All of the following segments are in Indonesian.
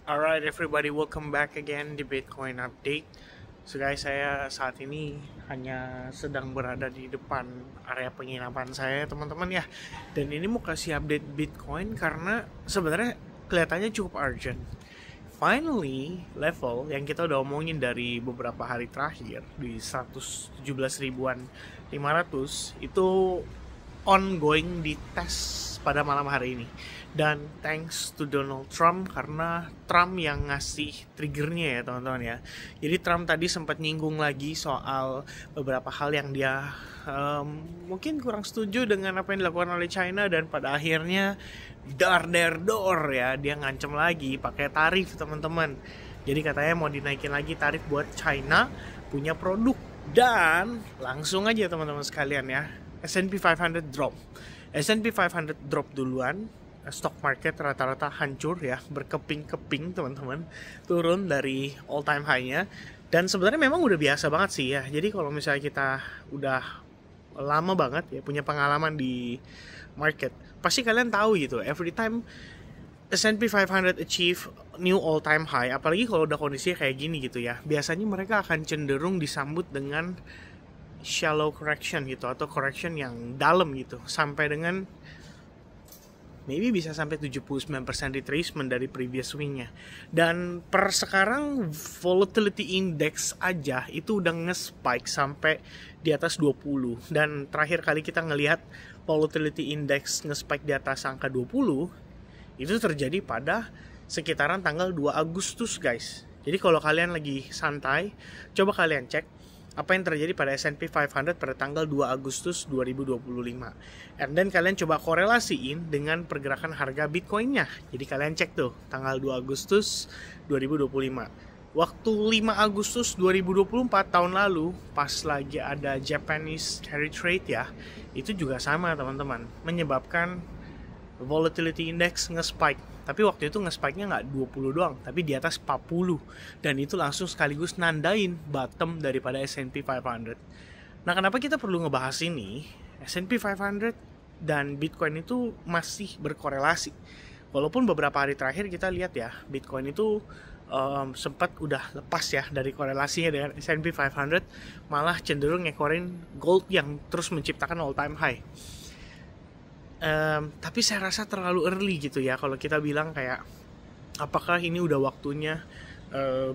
Alright everybody, welcome back again di Bitcoin Update. So guys, saya saat ini hanya sedang berada di depan area penginapan saya teman-teman ya. Dan ini mau kasih update Bitcoin karena sebenarnya kelihatannya cukup urgent. Finally, level yang kita udah omongin dari beberapa hari terakhir di 117 ribuan 500 itu ongoing dites pada malam hari ini. Dan thanks to Donald Trump, karena Trump yang ngasih triggernya ya teman-teman ya. Jadi Trump tadi sempat nyinggung lagi soal beberapa hal yang dia mungkin kurang setuju dengan apa yang dilakukan oleh China. Dan pada akhirnya door ya, dia ngancem lagi pakai tarif teman-teman. Jadi katanya mau dinaikin lagi tarif buat China punya produk. Dan langsung aja teman-teman sekalian ya, S&P 500 drop. S&P 500 drop duluan. Stock market rata-rata hancur ya, berkeping-keping teman-teman, turun dari all time high-nya. Dan sebenarnya memang udah biasa banget sih ya. Jadi kalau misalnya kita udah lama banget ya punya pengalaman di market, pasti kalian tahu gitu, every time S&P 500 achieve new all time high, apalagi kalau udah kondisinya kayak gini gitu ya, biasanya mereka akan cenderung disambut dengan shallow correction gitu, atau correction yang dalam gitu, sampai dengan maybe bisa sampai 79% retracement dari previous swing-nya. Dan per sekarang volatility index aja itu udah nge-spike sampai di atas 20. Dan terakhir kali kita ngelihat volatility index nge-spike di atas angka 20 itu terjadi pada sekitaran tanggal 2 Agustus guys. Jadi kalau kalian lagi santai, coba kalian cek apa yang terjadi pada S&P 500 pada tanggal 2 Agustus 2025. And then kalian coba korelasiin dengan pergerakan harga Bitcoin-nya. Jadi kalian cek tuh tanggal 2 Agustus 2025. Waktu 5 Agustus 2024 tahun lalu, pas lagi ada Japanese carry trade ya, itu juga sama teman-teman, menyebabkan volatility index nge-spike. Tapi waktu itu nge-spike-nya nggak 20 doang, tapi di atas 40. Dan itu langsung sekaligus nandain bottom daripada S&P 500. Nah, kenapa kita perlu ngebahas ini? S&P 500 dan Bitcoin itu masih berkorelasi. Walaupun beberapa hari terakhir kita lihat ya, Bitcoin itu sempat udah lepas ya dari korelasinya dengan S&P 500, malah cenderung ngekorin gold yang terus menciptakan all time high. Tapi saya rasa terlalu early gitu ya kalau kita bilang kayak apakah ini udah waktunya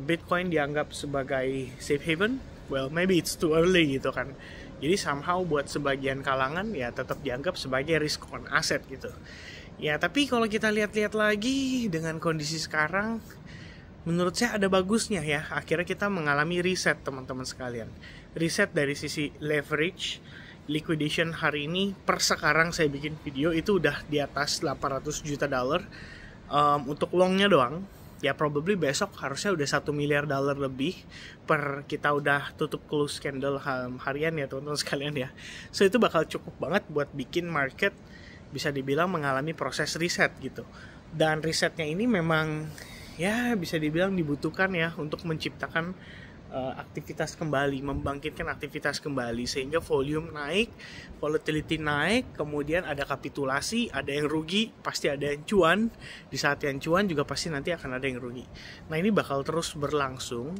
Bitcoin dianggap sebagai safe haven. Well, maybe it's too early gitu kan. Jadi somehow buat sebagian kalangan ya tetap dianggap sebagai risk on asset gitu. Ya tapi kalau kita lihat-lihat lagi dengan kondisi sekarang, menurut saya ada bagusnya ya. Akhirnya kita mengalami reset teman-teman sekalian. Reset dari sisi leverage. Liquidation hari ini per sekarang saya bikin video itu udah di atas 800 juta dolar untuk longnya doang. Ya probably besok harusnya udah 1 miliar dolar lebih per kita udah tutup close candle harian ya teman-teman sekalian ya. So itu bakal cukup banget buat bikin market bisa dibilang mengalami proses reset gitu. Dan resetnya ini memang ya bisa dibilang dibutuhkan ya untuk menciptakan aktivitas kembali, membangkitkan aktivitas kembali sehingga volume naik, volatility naik, kemudian ada kapitulasi, ada yang rugi, pasti ada yang cuan. Di saat yang cuan juga pasti nanti akan ada yang rugi. Nah ini bakal terus berlangsung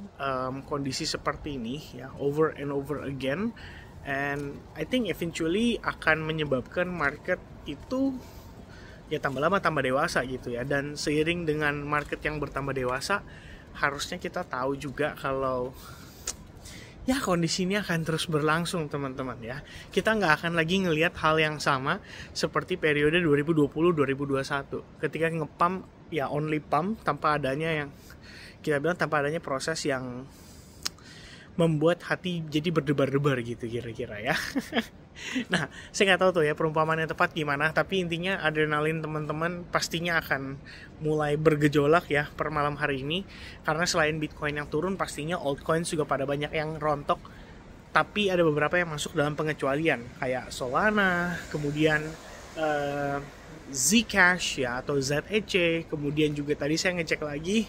kondisi seperti ini ya, over and over again, and I think eventually akan menyebabkan market itu ya tambah lama tambah dewasa gitu ya. Dan seiring dengan market yang bertambah dewasa, harusnya kita tahu juga kalau ya kondisi ini akan terus berlangsung teman-teman ya. Kita nggak akan lagi ngelihat hal yang sama seperti periode 2020-2021 ketika nge-pump ya only pump tanpa adanya yang kita bilang tanpa adanya proses yang membuat hati jadi berdebar-debar gitu kira-kira ya. Nah, saya nggak tahu tuh ya perumpamaan yang tepat gimana, tapi intinya adrenalin teman-teman pastinya akan mulai bergejolak ya per malam hari ini, karena selain Bitcoin yang turun, pastinya altcoins juga pada banyak yang rontok, tapi ada beberapa yang masuk dalam pengecualian kayak Solana, kemudian Zcash ya atau ZEC, kemudian juga tadi saya ngecek lagi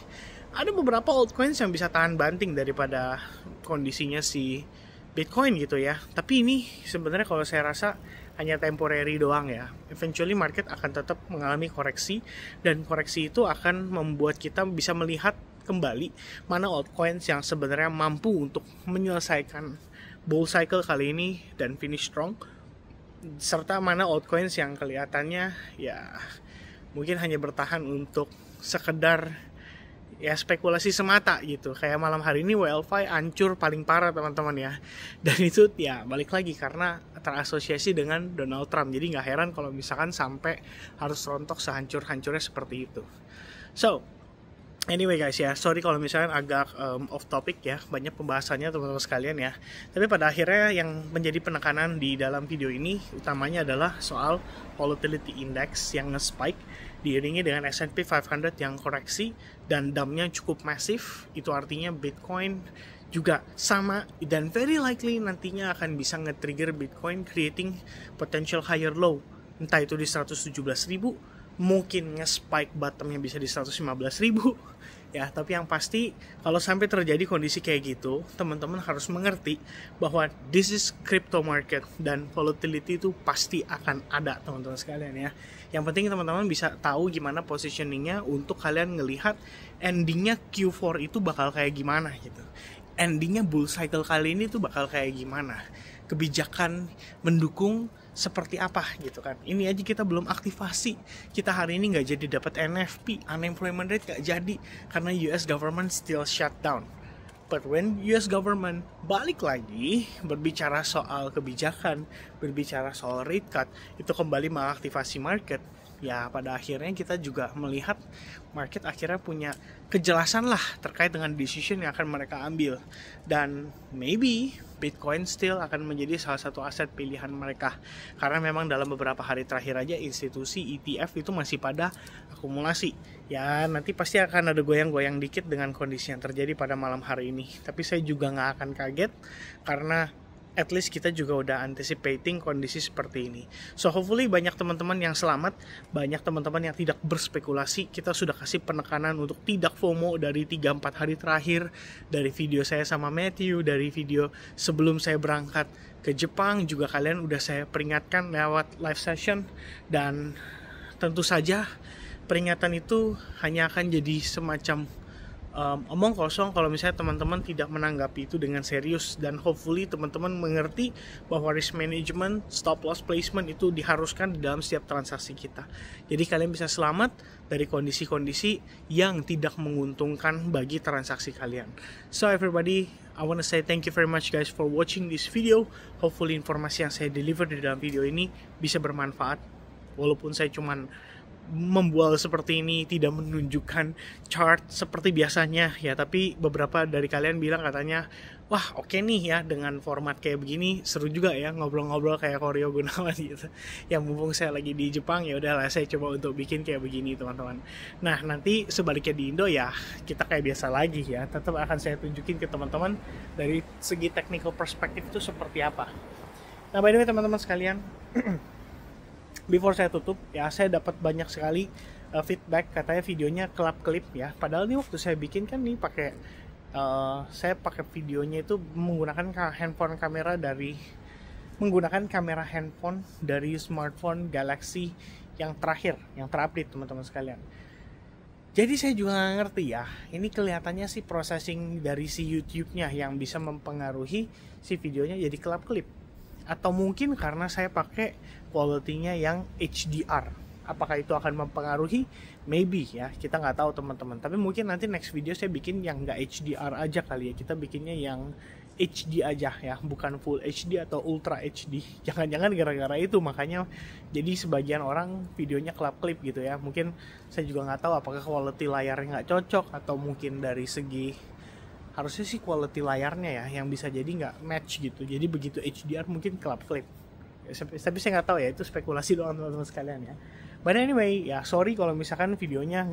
ada beberapa altcoins yang bisa tahan banting daripada kondisinya si Bitcoin gitu ya. Tapi ini sebenarnya kalau saya rasa hanya temporary doang ya. Eventually market akan tetap mengalami koreksi, dan koreksi itu akan membuat kita bisa melihat kembali mana altcoins yang sebenarnya mampu untuk menyelesaikan bull cycle kali ini dan finish strong, serta mana altcoins yang kelihatannya ya mungkin hanya bertahan untuk sekedar ya spekulasi semata gitu. Kayak malam hari ini WLFi hancur paling parah teman-teman ya, dan itu ya balik lagi karena terasosiasi dengan Donald Trump. Jadi nggak heran kalau misalkan sampai harus rontok sehancur-hancurnya seperti itu. So anyway guys ya, sorry kalau misalnya agak off topic ya, banyak pembahasannya teman-teman sekalian ya. Tapi pada akhirnya yang menjadi penekanan di dalam video ini utamanya adalah soal volatility index yang nge-spike diiringi dengan S&P 500 yang koreksi dan dumpnya cukup masif. Itu artinya Bitcoin juga sama dan very likely nantinya akan bisa nge-trigger Bitcoin creating potential higher low, entah itu di 117.000, mungkin nge-spike bottomnya bisa di 115.000 ya. Tapi yang pasti kalau sampai terjadi kondisi kayak gitu, teman-teman harus mengerti bahwa this is crypto market dan volatility itu pasti akan ada teman-teman sekalian ya. Yang penting teman-teman bisa tahu gimana positioningnya untuk kalian ngelihat endingnya Q4 itu bakal kayak gimana gitu. Endingnya bull cycle kali ini tuh bakal kayak gimana, kebijakan mendukung seperti apa gitu kan. Ini aja kita belum aktivasi, kita hari ini nggak jadi dapat NFP, unemployment rate nggak jadi karena US government still shut down. But when US government balik lagi berbicara soal kebijakan, berbicara soal rate cut, itu kembali mengaktifasi market, ya pada akhirnya kita juga melihat market akhirnya punya kejelasan lah terkait dengan decision yang akan mereka ambil. Dan maybe Bitcoin still akan menjadi salah satu aset pilihan mereka, karena memang dalam beberapa hari terakhir aja institusi ETF itu masih pada akumulasi. Ya nanti pasti akan ada goyang-goyang dikit dengan kondisi yang terjadi pada malam hari ini, tapi saya juga nggak akan kaget karena at least kita juga udah anticipating kondisi seperti ini. So hopefully banyak teman-teman yang selamat, banyak teman-teman yang tidak berspekulasi. Kita sudah kasih penekanan untuk tidak FOMO dari 3-4 hari terakhir, dari video saya sama Matthew, dari video sebelum saya berangkat ke Jepang juga kalian udah saya peringatkan lewat live session. Dan tentu saja peringatan itu hanya akan jadi semacam omong kosong kalau misalnya teman-teman tidak menanggapi itu dengan serius. Dan hopefully teman-teman mengerti bahwa risk management, stop loss placement itu diharuskan di dalam setiap transaksi kita. Jadi kalian bisa selamat dari kondisi-kondisi yang tidak menguntungkan bagi transaksi kalian. So everybody, I wanna say thank you very much guys for watching this video. Hopefully informasi yang saya deliver di dalam video ini bisa bermanfaat. Walaupun saya cuman membual seperti ini, tidak menunjukkan chart seperti biasanya ya, tapi beberapa dari kalian bilang katanya wah oke nih ya dengan format kayak begini, seru juga ya ngobrol-ngobrol kayak Koryo Gunawan gitu. Ya mumpung saya lagi di Jepang, ya udahlah saya coba untuk bikin kayak begini teman-teman. Nah nanti sebaliknya di Indo ya kita kayak biasa lagi ya, tetap akan saya tunjukin ke teman-teman dari segi technical perspective itu seperti apa. Nah by the way teman-teman sekalian, before saya tutup ya, saya dapat banyak sekali feedback katanya videonya kelap-kelip ya. Padahal ini waktu saya bikin kan nih pakai saya pakai videonya itu menggunakan kamera handphone dari smartphone Galaxy yang terakhir, yang terupdate teman-teman sekalian. Jadi saya juga nggak ngerti ya, ini kelihatannya sih processing dari si YouTube-nya yang bisa mempengaruhi si videonya jadi kelap-kelip. Atau mungkin karena saya pakai quality-nya yang HDR. Apakah itu akan mempengaruhi? Maybe ya, kita nggak tahu teman-teman. Tapi mungkin nanti next video saya bikin yang nggak HDR aja kali ya. Kita bikinnya yang HD aja ya, bukan Full HD atau Ultra HD. Jangan-jangan gara-gara itu makanya jadi sebagian orang videonya kelap-kelip gitu ya. Mungkin saya juga nggak tahu apakah quality layarnya nggak cocok, atau mungkin dari segi harusnya sih quality layarnya ya yang bisa jadi nggak match gitu. Jadi begitu HDR mungkin kelap-kelip. Tapi saya nggak tahu ya, itu spekulasi doang teman-teman sekalian ya. But anyway ya, sorry kalau misalkan videonya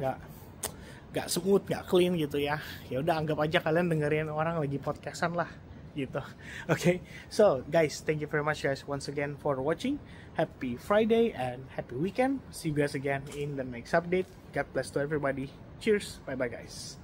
nggak smooth, nggak clean gitu ya. Ya udah anggap aja kalian dengerin orang lagi podcastan lah gitu. Okay, so guys, thank you very much guys once again for watching. Happy Friday and happy weekend. See you guys again in the next update. God bless to everybody. Cheers. Bye bye guys.